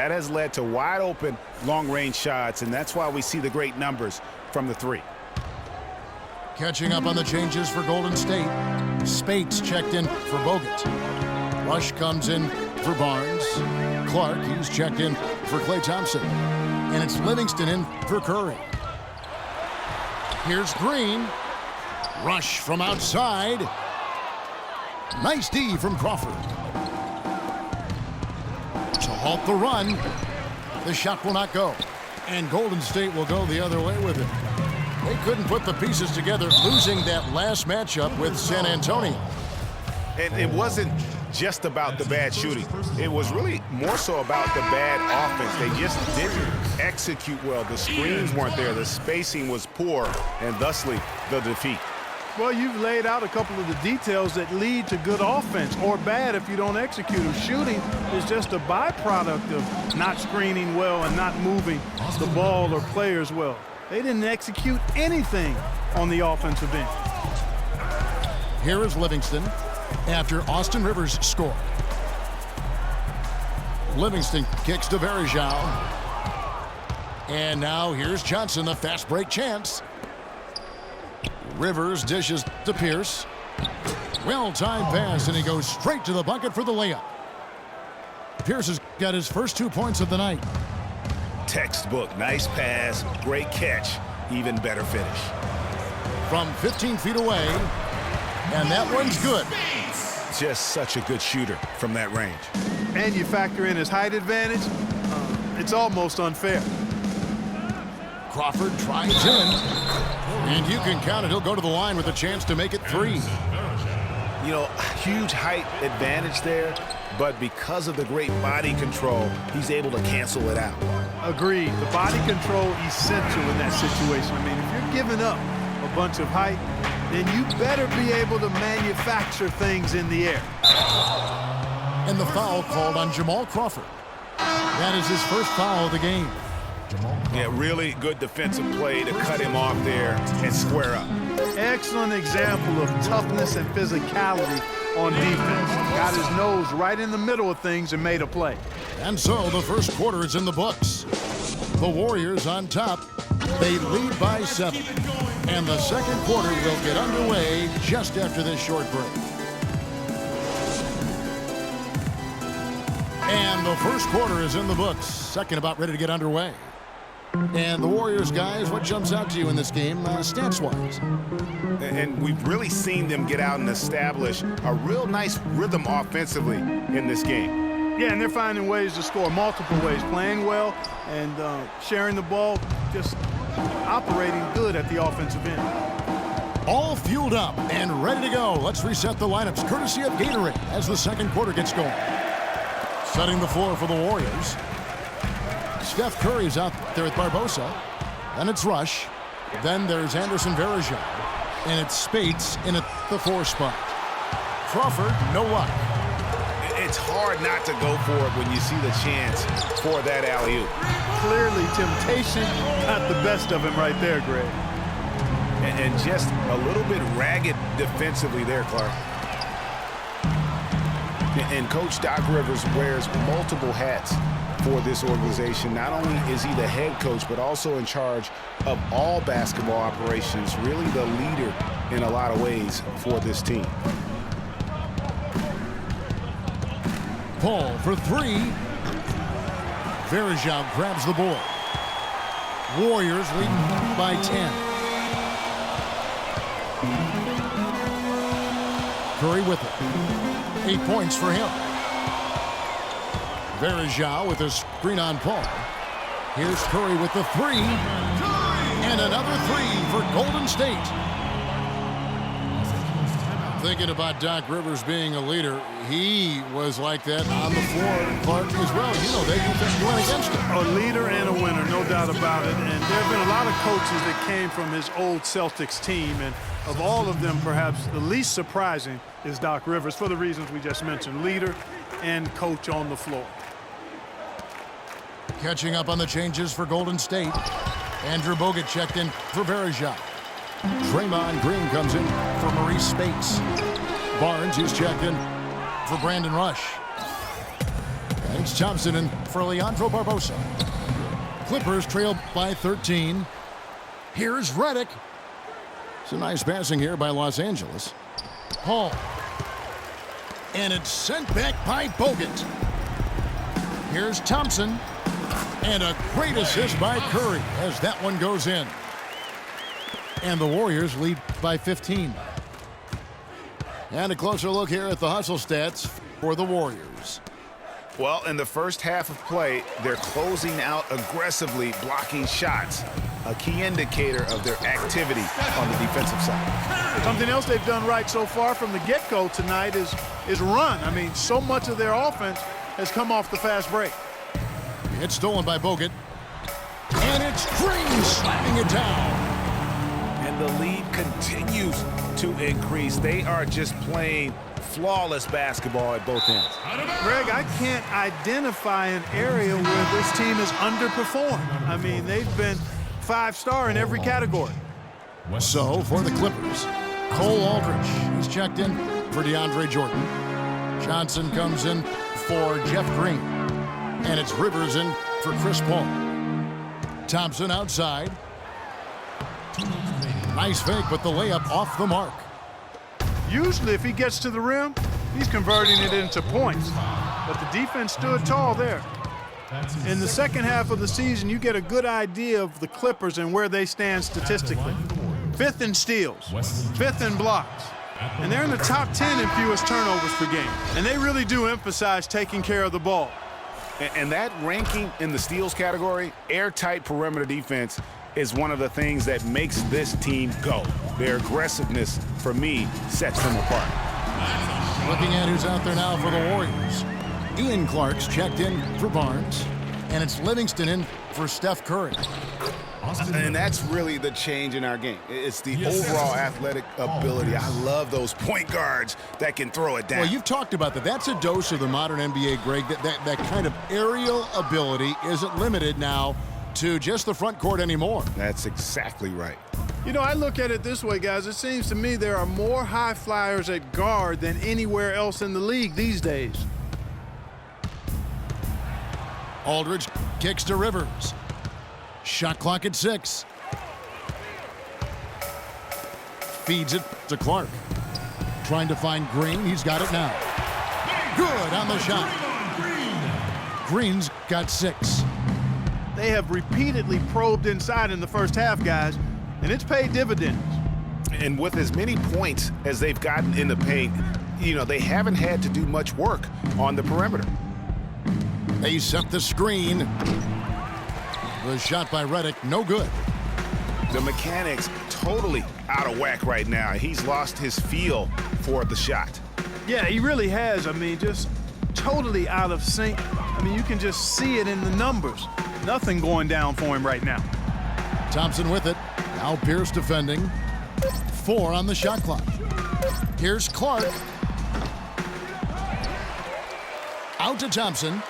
That has led to wide open long-range shots, and that's why we see the great numbers from the three. Catching up on the changes for Golden State. Spates checked in for Bogut. Rush comes in for Barnes. Clark, he's checked in for Klay Thompson. And it's Livingston in for Curry. Here's Green. Rush from outside. Nice D from Crawford. To halt the run. The shot will not go. And Golden State will go the other way with it. They couldn't put the pieces together, losing that last matchup with San Antonio. And it wasn't just about the bad shooting. It was really more so about the bad offense. They just didn't execute well. The screens weren't there. The spacing was poor, and thusly the defeat. Well, you've laid out a couple of the details that lead to good offense, or bad if you don't execute them. Shooting is just a byproduct of not screening well and not moving the ball or players well. They didn't execute anything on the offensive end. Here is Livingston after Austin Rivers scored. Livingston kicks to Varejao. And now here's Johnson, the fast break chance. Rivers dishes to Pierce. Well-timed pass, and he goes straight to the bucket for the layup. Pierce has got his first 2 points of the night. Textbook, nice pass, great catch, even better finish. From 15 feet away, and that one's good. Just such a good shooter from that range. And you factor in his height advantage, it's almost unfair. Crawford tries in, and you can count it. He'll go to the line with a chance to make it 3. You know, huge height advantage there, but because of the great body control, he's able to cancel it out. Agreed. The body control essential in that situation. I mean, if you're giving up a bunch of height, then you better be able to manufacture things in the air. And the foul called on Jamal Crawford. That is his first foul of the game. Yeah, really good defensive play to cut him off there and square up. Excellent example of toughness and physicality on defense. Got his nose right in the middle of things and made a play. And so the first quarter is in the books. The Warriors on top. They lead by 7. And the second quarter will get underway just after this short break. And the first quarter is in the books. Second about ready to get underway. And the Warriors, guys, what jumps out to you in this game, stats-wise? And we've really seen them get out and establish a real nice rhythm offensively in this game. Yeah, and they're finding ways to score multiple ways, playing well and sharing the ball, just operating good at the offensive end. All fueled up and ready to go. Let's reset the lineups, courtesy of Gatorade, as the second quarter gets going. Setting the floor for the Warriors. Steph Curry's out there with Barbosa. Then it's Rush. Then there's Anderson Varejao. And it's Spates in at the 4 spot. Crawford, no luck. It's hard not to go for it when you see the chance for that alley-oop. Clearly, temptation got the best of him right there, Greg. And just a little bit ragged defensively there, Clark. And Coach Doc Rivers wears multiple hats for this organization. Not only is he the head coach, but also in charge of all basketball operations, really the leader in a lot of ways for this team. Paul for 3. Varejao grabs the board. Warriors leading by 10. Curry with it. 8 points for him. Varejao with a screen on Paul. Here's Curry with the 3. And another 3 for Golden State. Thinking about Doc Rivers being a leader, he was like that on the floor, Clark, as well. You know, they went against him. A leader and a winner, no doubt about it. And there have been a lot of coaches that came from his old Celtics team. And of all of them, perhaps the least surprising is Doc Rivers for the reasons we just mentioned. Leader and coach on the floor. Catching up on the changes for Golden State. Andrew Bogut checked in for Varejao. Draymond Green comes in for Maurice Spates. Barnes is checked in for Brandon Rush. Okay, It's Thompson in for Leandro Barbosa. Clippers trail by 13. Here's Redick. It's a nice passing here by Los Angeles. Paul. And it's sent back by Bogut. Here's Thompson. And a great assist by Curry as that one goes in. And the Warriors lead by 15. And a closer look here at the hustle stats for the Warriors. Well, in the first half of play, they're closing out aggressively, blocking shots, a key indicator of their activity on the defensive side. Something else they've done right so far from the get-go tonight is run. I mean, so much of their offense has come off the fast break. It's stolen by Bogut. And it's Green slapping it down. And the lead continues to increase. They are just playing flawless basketball at both ends. Greg, I can't identify an area where this team has underperformed. I mean, they've been 5-star in every category. So, for the Clippers, Cole Aldrich is checked in for DeAndre Jordan. Johnson comes in for Jeff Green. And it's Rivers in for Chris Paul. Thompson outside. Nice fake, but the layup off the mark. Usually, if he gets to the rim, he's converting it into points. But the defense stood tall there. In the second half of the season, you get a good idea of the Clippers and where they stand statistically. 5th in steals, 5th in blocks. And they're in the top 10 in fewest turnovers per game. And they really do emphasize taking care of the ball. And that ranking in the steals category, airtight perimeter defense, is one of the things that makes this team go. Their aggressiveness, for me, sets them apart. Looking at who's out there now for the Warriors. Ian Clark's checked in for Barnes. And it's Livingston in for Steph Curry. And that's really the change in our game. It's the overall athletic ability. I love those point guards that can throw it down. Well, you've talked about that. That's a dose of the modern NBA, Greg. That kind of aerial ability isn't limited now to just the front court anymore. That's exactly right. You know, I look at it this way, guys. It seems to me there are more high flyers at guard than anywhere else in the league these days. Aldridge kicks to Rivers. Shot clock at 6. Feeds it to Clark. Trying to find Green. He's got it now. Good on the shot. Green's got 6. They have repeatedly probed inside in the first half, guys, and it's paid dividends. And with as many points as they've gotten in the paint, you know, they haven't had to do much work on the perimeter. They set the screen. The shot by Redick, no good. The mechanics totally out of whack right now. He's lost his feel for the shot. Yeah, he really has. I mean, just totally out of sync. I mean, you can just see it in the numbers. Nothing going down for him right now. Thompson with it. Now Pierce defending. 4 on the shot clock. Here's Clark. Out to Thompson.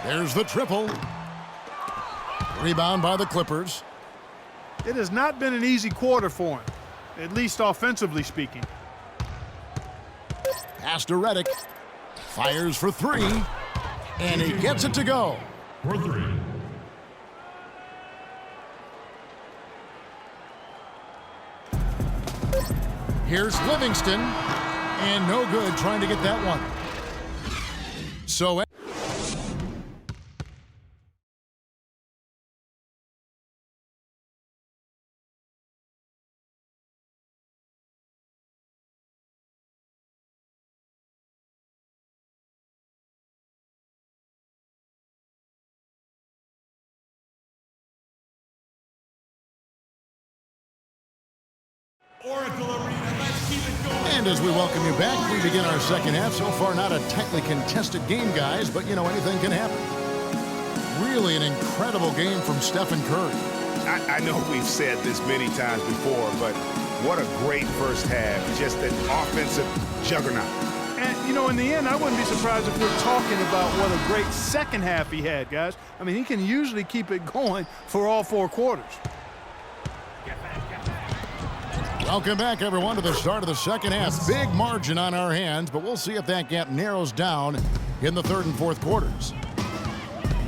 There's the triple. Rebound by the Clippers. It has not been an easy quarter for him, at least offensively speaking. Pass to Redick. Fires for 3. And he gets it to go. For 3. Here's Livingston. And no good trying to get that one. So Oracle Arena, let's keep it going. and as we welcome you back, we begin our second half. So far, not a tightly contested game, guys, but, you know, anything can happen. Really an incredible game from Stephen Curry. I know we've said this many times before, but what a great first half. Just an offensive juggernaut. And, you know, in the end, I wouldn't be surprised if we're talking about what a great second half he had, guys. I mean, he can usually keep it going for all 4 quarters. Welcome back, everyone, to the start of the second half. Big margin on our hands, but we'll see if that gap narrows down in the third and fourth quarters.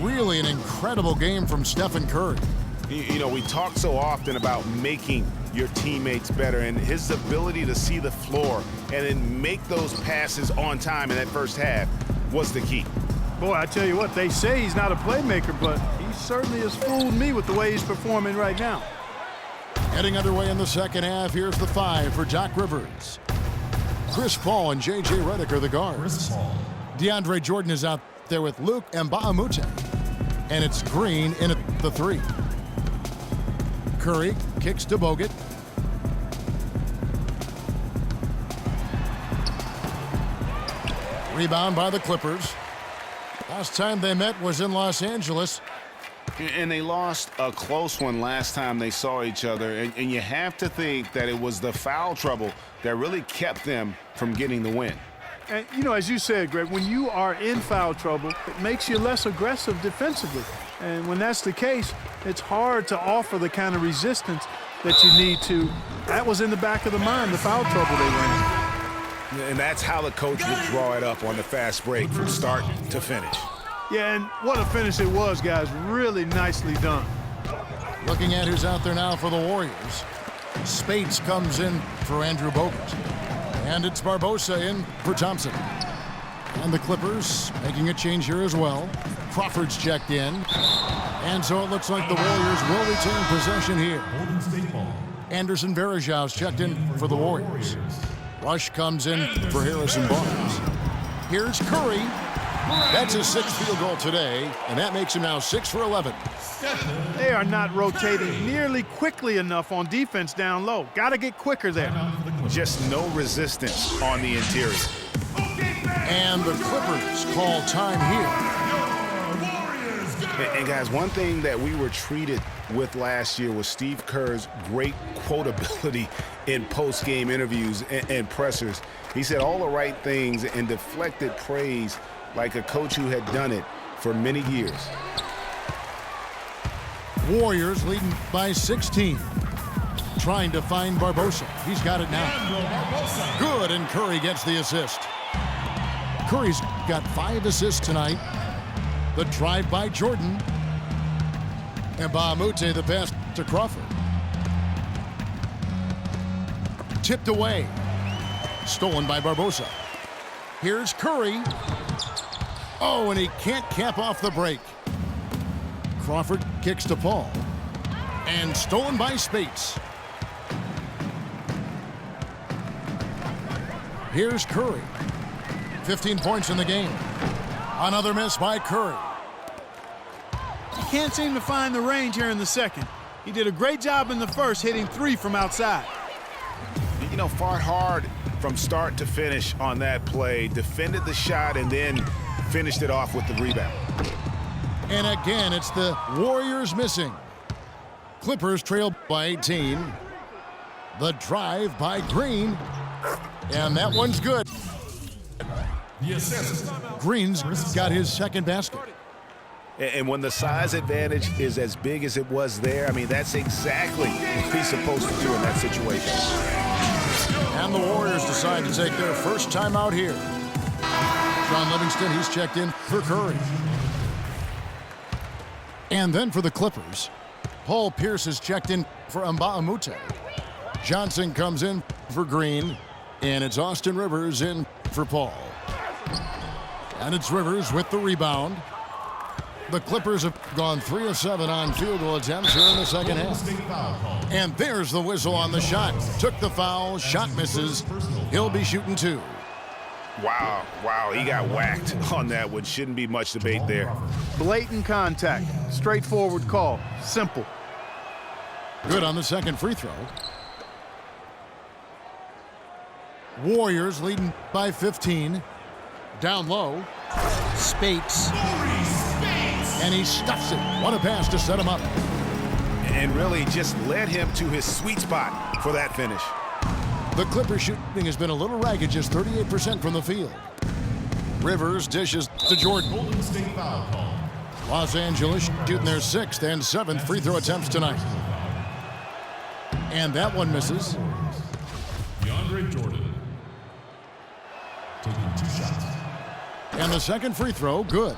really an incredible game from Stephen Curry. You know, we talk so often about making your teammates better, and his ability to see the floor and then make those passes on time in that first half was the key. Boy, I tell you what, they say he's not a playmaker, but he certainly has fooled me with the way he's performing right now. Heading underway in the second half, here's the 5 for Doc Rivers. Chris Paul and J.J. Redick are the guards. DeAndre Jordan is out there with Luke Mbah-a-Moute. And it's Green in at the 3. Curry kicks to Bogut. Rebound by the Clippers. Last time they met was in Los Angeles. And they lost a close one last time they saw each other. And you have to think that it was the foul trouble that really kept them from getting the win. And, you know, as you said, Greg, when you are in foul trouble, it makes you less aggressive defensively. And when that's the case, it's hard to offer the kind of resistance that you need to. That was in the back of the mind, the foul trouble they were in. And that's how the coach would draw it up on the fast break from start to finish. Yeah, and what a finish it was, guys. Really nicely done. Looking at who's out there now for the Warriors. Spates comes in for Andrew Bogut. And it's Barbosa in for Thompson. And the Clippers making a change here as well. Crawford's checked in. And so it looks like the Warriors will retain possession here. Anderson Varejão's checked in for the Warriors. Rush comes in for Harrison Barnes. Here's Curry. That's his 6th field goal today, and that makes him now 6 for 11. They are not rotating nearly quickly enough on defense down low. Got to get quicker there. Just no resistance on the interior. And the Clippers call time here. And guys, one thing that we were treated with last year was Steve Kerr's great quotability in post-game interviews and pressers. He said all the right things and deflected praise like a coach who had done it for many years. Warriors leading by 16. Trying to find Barbosa. He's got it now. Good, and Curry gets the assist. Curry's got 5 assists tonight. The drive by Jordan. And Mbah-a-Moute the pass to Crawford. Tipped away. Stolen by Barbosa. Here's Curry. Oh, and he can't cap off the break. Crawford kicks to Paul. And stolen by Spates. Here's Curry. 15 points in the game. Another miss by Curry. He can't seem to find the range here in the second. He did a great job in the first, hitting 3 from outside. You know, fought hard from start to finish on that play. Defended the shot and then finished it off with the rebound. And again, it's the Warriors missing. Clippers trail by 18. The drive by Green. And that one's good. Green's got his 2nd basket. And when the size advantage is as big as it was there, I mean, that's exactly what he's supposed to do in that situation. And the Warriors decide to take their first time out here. John Livingston, he's checked in for Curry. And then for the Clippers, Paul Pierce is checked in for Mbah-a-Moute. Johnson comes in for Green, and it's Austin Rivers in for Paul. And it's Rivers with the rebound. The Clippers have gone 3 of 7 on field goal attempts here in the second half. And there's the whistle on the shot. Took the foul, shot misses. He'll be shooting 2. Wow, he got whacked on that one. Shouldn't be much debate there. Blatant contact, straightforward call, simple. Good on the 2nd free throw. Warriors leading by 15. Down low. Spates. And he stuffs it. What a pass to set him up. And really just led him to his sweet spot for that finish. The Clippers shooting has been a little ragged, just 38% from the field. Rivers dishes to Jordan. Los Angeles shooting their 6th and 7th free throw attempts tonight. And that one misses. DeAndre Jordan taking 2 shots. And the 2nd free throw, good.